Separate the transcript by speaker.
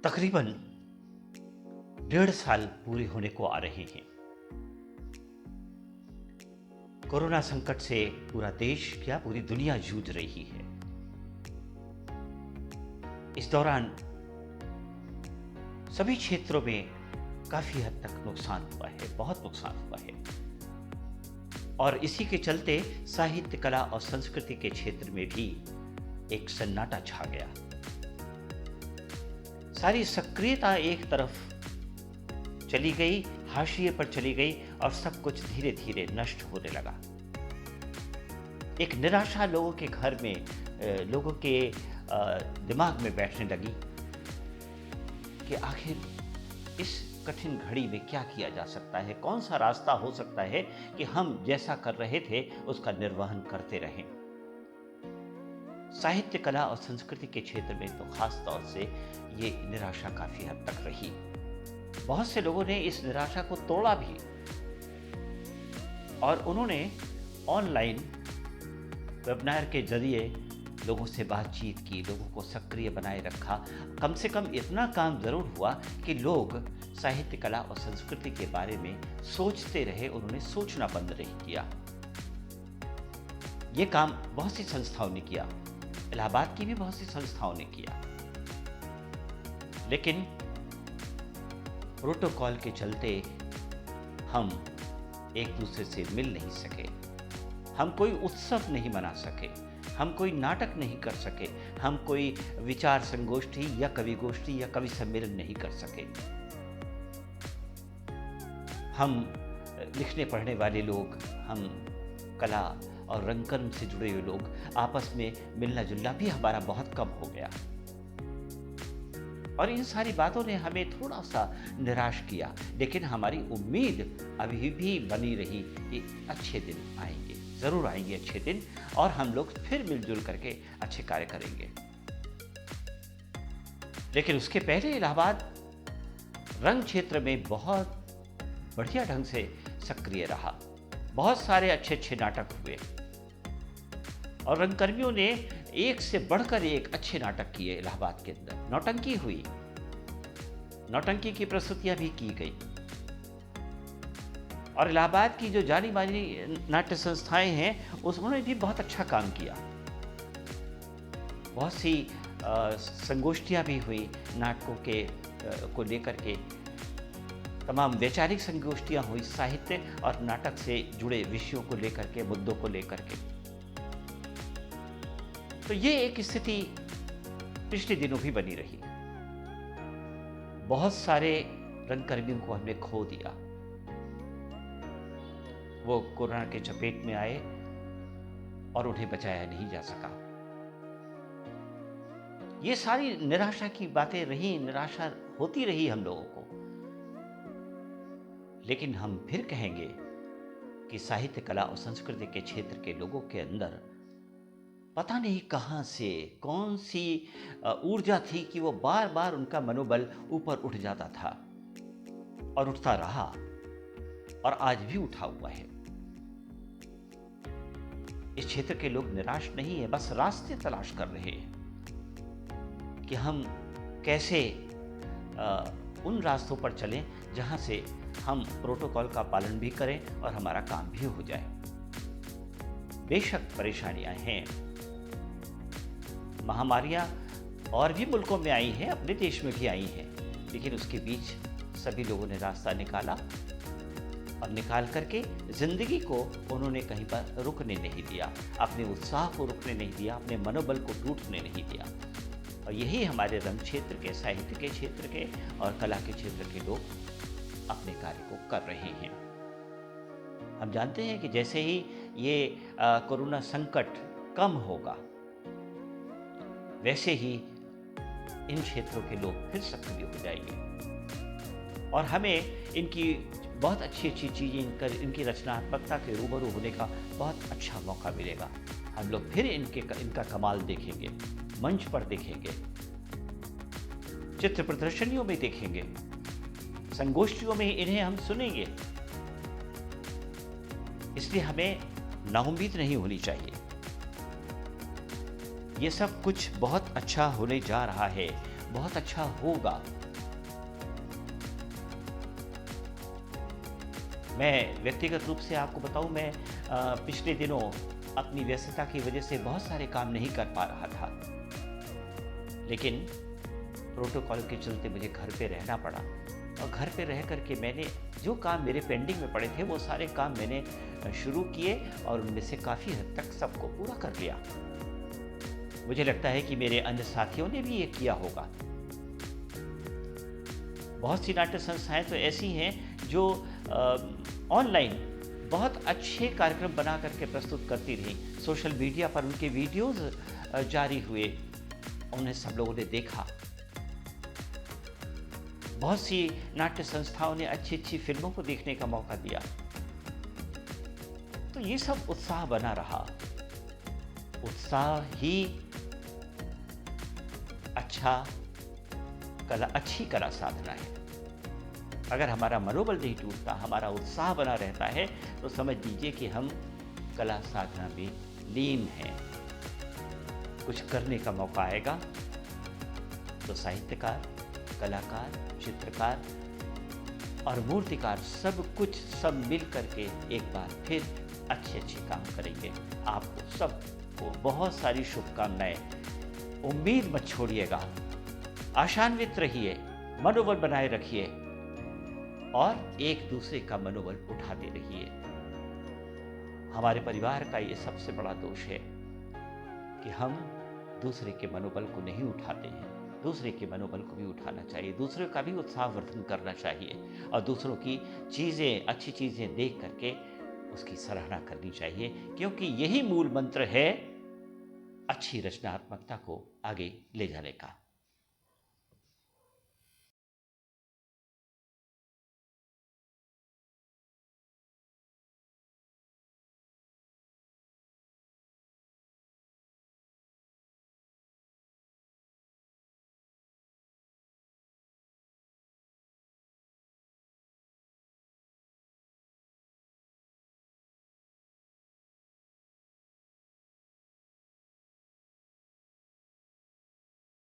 Speaker 1: तकरीबन 1.5 साल पूरे होने को आ रहे हैं। कोरोना संकट से पूरा देश क्या पूरी दुनिया जूझ रही है। इस दौरान सभी क्षेत्रों में काफी हद तक नुकसान हुआ है, बहुत नुकसान हुआ है। और इसी के चलते साहित्य, कला और संस्कृति के क्षेत्र में भी एक सन्नाटा छा गया। सारी सक्रियता एक तरफ चली गई, हाशिए पर चली गई और सब कुछ धीरे धीरे नष्ट होने लगा। एक निराशा लोगों के घर में, लोगों के दिमाग में बैठने लगी कि आखिर इस कठिन घड़ी में क्या किया जा सकता है, कौन सा रास्ता हो सकता है कि हम जैसा कर रहे थे उसका निर्वहन करते रहें। साहित्य, कला और संस्कृति के क्षेत्र में तो खास तौर से ये निराशा काफी हद तक रही। बहुत से लोगों ने इस निराशा को तोड़ा भी और उन्होंने ऑनलाइन वेबिनार के जरिए लोगों से बातचीत की, लोगों को सक्रिय बनाए रखा। कम से कम इतना काम जरूर हुआ कि लोग साहित्य, कला और संस्कृति के बारे में सोचते रहे, उन्होंने सोचना बंद नहीं किया। ये काम बहुत सी संस्थाओं ने किया, इलाहाबाद की भी बहुत सी संस्थाओं ने किया, लेकिन प्रोटोकॉल के चलते हम एक दूसरे से मिल नहीं सके, हम कोई उत्सव नहीं मना सके, हम कोई नाटक नहीं कर सके, हम कोई विचार संगोष्ठी या कवि गोष्ठी या कवि सम्मेलन नहीं कर सके। हम लिखने पढ़ने वाले लोग, हम कला और रंगकर्म से जुड़े हुए लोग आपस में मिलना जुलना भी हमारा बहुत कम हो गया। और इन सारी बातों ने हमें थोड़ा सा निराश किया, लेकिन हमारी उम्मीद अभी भी बनी रही कि अच्छे दिन आएंगे, जरूर आएंगे अच्छे दिन और हम लोग फिर मिलजुल करके अच्छे कार्य करेंगे। लेकिन उसके पहले इलाहाबाद रंग क्षेत्र में बहुत बढ़िया ढंग से सक्रिय रहा। बहुत सारे अच्छे अच्छे नाटक हुए और रंगकर्मियों ने एक से बढ़कर एक अच्छे नाटक किए। इलाहाबाद के अंदर नौटंकी हुई, नौटंकी की प्रस्तुतियां भी की गई और इलाहाबाद की जो जानी मानी नाट्य संस्थाएं हैं उन्होंने भी बहुत अच्छा काम किया। बहुत सी संगोष्ठियां भी हुई नाटकों के को लेकर के, तमाम वैचारिक संगोष्ठियां हुई साहित्य और नाटक से जुड़े विषयों को लेकर के, मुद्दों को लेकर के। तो ये एक स्थिति पिछले दिनों भी बनी रही। बहुत सारे रंगकर्मियों को हमने खो दिया, वो कोरोना के चपेट में आए और उन्हें बचाया नहीं जा सका। ये सारी निराशा की बातें रही, निराशा होती रही हम लोगों को। लेकिन हम फिर कहेंगे कि साहित्य, कला और संस्कृति के क्षेत्र के लोगों के अंदर पता नहीं कहां से कौन सी ऊर्जा थी कि वो बार बार उनका मनोबल ऊपर उठ जाता था और उठता रहा और आज भी उठा हुआ है। इस क्षेत्र के लोग निराश नहीं है, बस रास्ते तलाश कर रहे हैं कि हम कैसे उन रास्तों पर चलें जहां से हम प्रोटोकॉल का पालन भी करें और हमारा काम भी हो जाए। बेशक परेशानियां हैं, महामारियां और भी मुल्कों में आई हैं, अपने देश में भी आई हैं, लेकिन उसके बीच सभी लोगों ने रास्ता निकाला और निकाल करके जिंदगी को उन्होंने कहीं पर रुकने नहीं दिया, अपने उत्साह को रुकने नहीं दिया, अपने मनोबल को टूटने नहीं दिया। और यही हमारे रंग क्षेत्र के, साहित्य के क्षेत्र के और कला के क्षेत्र के लोग अपने कार्य को कर रहे हैं। हम जानते हैं कि जैसे ही ये कोरोना संकट कम होगा, वैसे ही इन क्षेत्रों के लोग फिर सक्रिय हो जाएंगे और हमें इनकी बहुत अच्छी अच्छी चीज़ें, इनकी रचनात्मकता के रूबरू होने का बहुत अच्छा मौका मिलेगा। हम लोग फिर इनका कमाल देखेंगे, मंच पर देखेंगे, चित्र प्रदर्शनियों में देखेंगे, संगोष्ठियों में इन्हें हम सुनेंगे। इसलिए हमें नाउम्मीद नहीं होनी चाहिए। ये सब कुछ बहुत अच्छा होने जा रहा है बहुत अच्छा होगा। मैं व्यक्तिगत रूप से आपको बताऊं, मैं पिछले दिनों अपनी व्यस्तता की वजह से बहुत सारे काम नहीं कर पा रहा था, लेकिन प्रोटोकॉल के चलते मुझे घर पे रहना पड़ा और घर पे रह कर के मैंने जो काम मेरे पेंडिंग में पड़े थे वो सारे काम मैंने शुरू किए और उनमें से काफ़ी हद तक सबको पूरा कर लिया। मुझे लगता है कि मेरे अन्य साथियों ने भी ये किया होगा। बहुत सी नाट्य संस्थाएं तो ऐसी हैं जो ऑनलाइन बहुत अच्छे कार्यक्रम बना करके प्रस्तुत करती रही। सोशल मीडिया पर उनके वीडियोस जारी हुए, उन्हें सब लोगों ने देखा। बहुत सी नाट्य संस्थाओं ने अच्छी अच्छी फिल्मों को देखने का मौका दिया। तो ये सब उत्साह बना रहा। उत्साह ही अच्छी कला साधना है। अगर हमारा मनोबल नहीं टूटता, हमारा उत्साह बना रहता है, तो समझ लीजिए कि हम कला साधना में लीन हैं। कुछ करने का मौका आएगा तो साहित्यकार, कलाकार, चित्रकार और मूर्तिकार सब मिल करके एक बार फिर अच्छे काम करेंगे। आपको सबको बहुत सारी शुभकामनाएं। उम्मीद मत छोड़िएगा, आशान्वित रहिए, मनोबल बनाए रखिए और एक दूसरे का मनोबल उठाते रहिए। हमारे परिवार का ये सबसे बड़ा दोष है कि हम दूसरे के मनोबल को नहीं उठाते हैं। दूसरे के मनोबल को भी उठाना चाहिए, दूसरे का भी उत्साहवर्धन करना चाहिए और दूसरों की चीज़ें, अच्छी चीज़ें देख करके उसकी सराहना करनी चाहिए, क्योंकि यही मूल मंत्र है अच्छी रचनात्मकता को आगे ले जाने का।